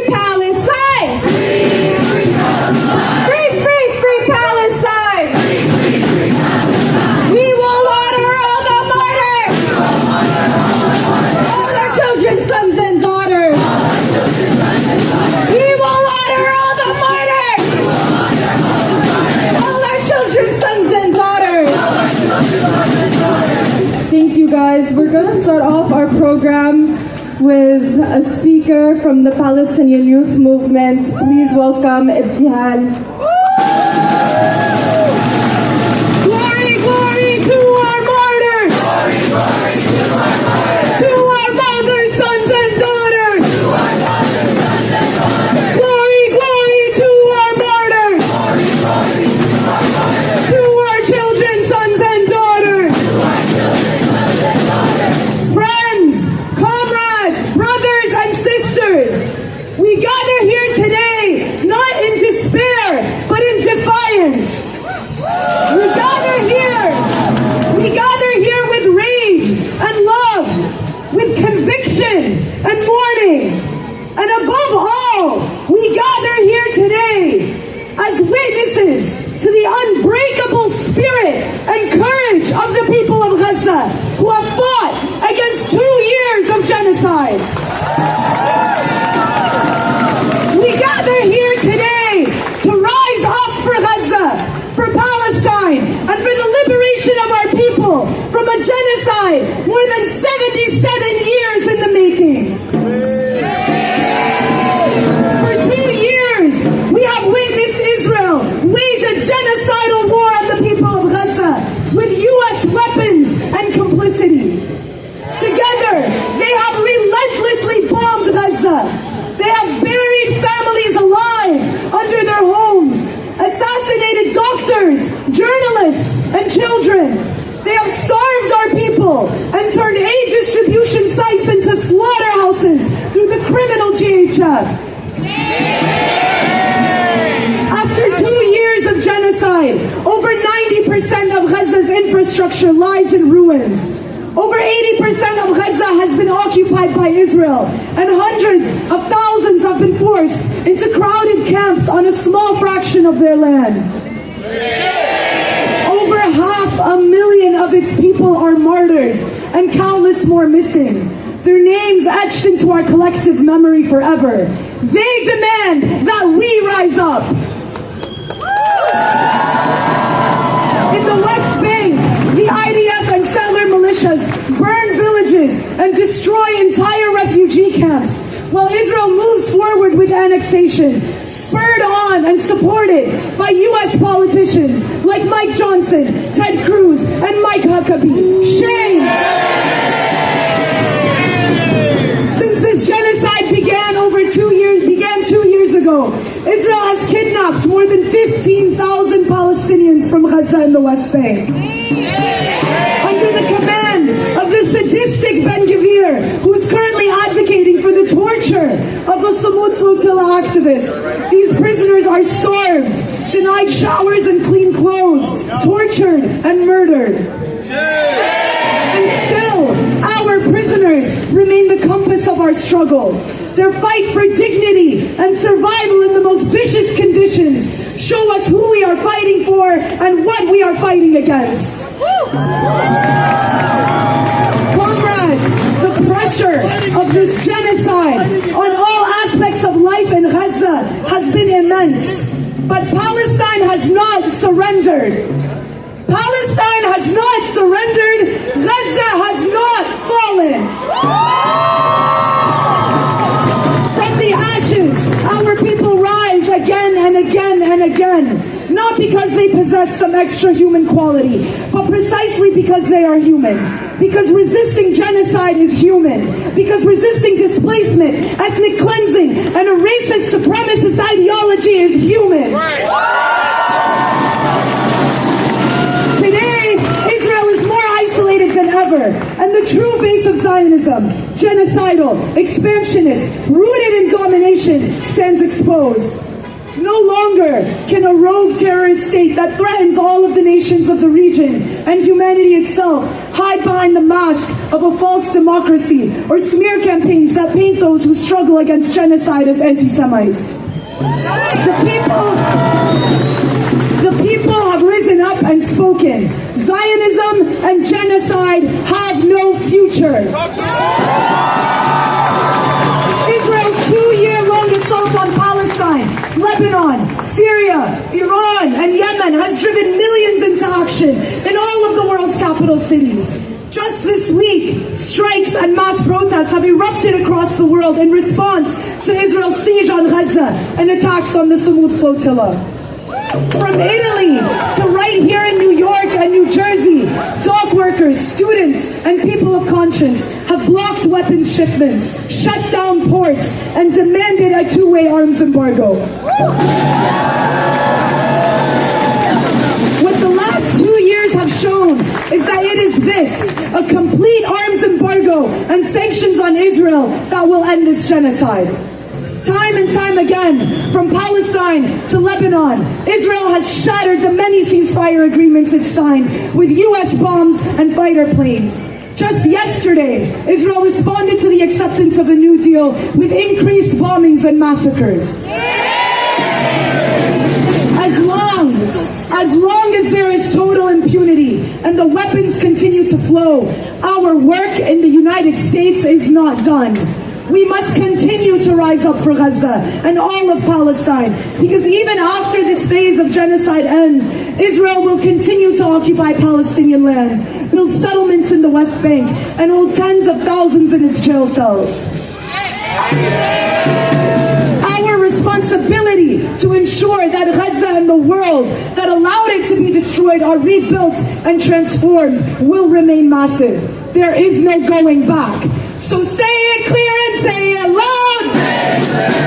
Palestine! Free, free, free Palestine! We will honor all the martyrs! All our children, sons and daughters! We will honor all the martyrs! All our children, sons and daughters! Thank you guys. We're going to start off our program with a speaker from the Palestinian youth movement. Please welcome Ibtihal. Glory, glory to our martyrs! Glory, glory to our martyrs! To our mothers, sons and daughters! To our mothers, sons and daughters! Glory, glory to our martyrs! Glory, glory to our martyrs! To our children, sons and daughters! To our children, sons and daughters! Friends, comrades, brothers and sisters, we gather here today not in despair, but in defiance. We gather here with rage and love, with conviction and mourning. And above all, we gather here today as witnesses to the unbreakable spirit and courage of the people of Gaza, who have fought against 2 years of genocide. We gather here today to rise up for Gaza, for Palestine, and for the liberation of our people from a genocide more than 77 years in the making. For 2 years, we have witnessed Israel wage a genocidal war on the people of Gaza with U.S. weapons and complicity. Together, they have relentlessly bombed Gaza. They have buried families alive under their homes, assassinated doctors, journalists, and children. They have starved our people and turned aid distribution sites into slaughterhouses through the criminal GHF. After 2 years of genocide, over 90% of Gaza's infrastructure lies in ruins. Over 80% of Gaza has been occupied by Israel, and hundreds of thousands have been forced into crowded camps on a small fraction of their land. Over 500,000 of its people are martyrs, and countless more missing. Their names etched into our collective memory forever. They demand that we rise up. In the West Bank, the IDF and settler militias burn villages and destroy entire refugee camps, while Israel moves forward with annexation, spurred on and supported by U.S. politicians like Mike Johnson, Ted Cruz, and Mike Huckabee. Shame! Since this genocide began 2 years ago, Israel has kidnapped more than 15,000 Palestinians from Gaza in the West Bank. Under the command of the sadistic Ben-Gvir, who is currently advocating for the torture of the Samud Flotilla activists, these prisoners are starved, denied showers and clean clothes, tortured and murdered. And still, our prisoners remain the compass of our struggle. Their fight for dignity and survival in the most vicious conditions show us who we are fighting for and what we are fighting against. Comrades, the pressure of this genocide on all aspects of life in Gaza has been immense. But Palestine has not surrendered. Palestine has not surrendered. Gaza has not fallen. From the ashes, our people rise again and again and again. Not because they possess some extra human quality, but precisely because they are human. Because resisting genocide is human. Because resisting displacement, ethnic cleansing, and a racist supremacist ideology is human. Today, Israel is more isolated than ever, and the true face of Zionism, genocidal, expansionist, rooted in domination, stands exposed. No longer can a rogue terrorist state that threatens all of the nations of the region and humanity itself hide behind the mask of a false democracy or smear campaigns that paint those who struggle against genocide as anti-Semites. The people have risen up and spoken. Zionism and genocide have no future. Israel's 2-year-long assault on Palestine, Lebanon, Syria, Iran, and Yemen has driven millions into action in all of the world's capital cities. Just this week, strikes and mass protests have erupted across the world in response to Israel's siege on Gaza and attacks on the Sumud flotilla. From Italy to right here in New York and New Jersey, dock workers, students, and people of conscience have blocked weapons shipments, shut down ports, and demanded a two-way arms embargo. What the last 2 years have shown is that it is this, a complete arms embargo and sanctions on Israel that will end this genocide. Time and time again, from Palestine to Lebanon, Israel has shattered the many ceasefire agreements it signed with U.S. bombs and fighter planes. Just yesterday, Israel responded to the acceptance of a new deal with increased bombings and massacres. As long as there is total impunity and the weapons continue to flow, our work in the United States is not done. We must continue to rise up for Gaza and all of Palestine, because even after this phase of genocide ends, Israel will continue to occupy Palestinian lands, build settlements in the West Bank, and hold tens of thousands in its jail cells. Our responsibility to ensure that Gaza and the world that allowed it to be destroyed are rebuilt and transformed will remain massive. There is no going back. So say it clear and say it loud!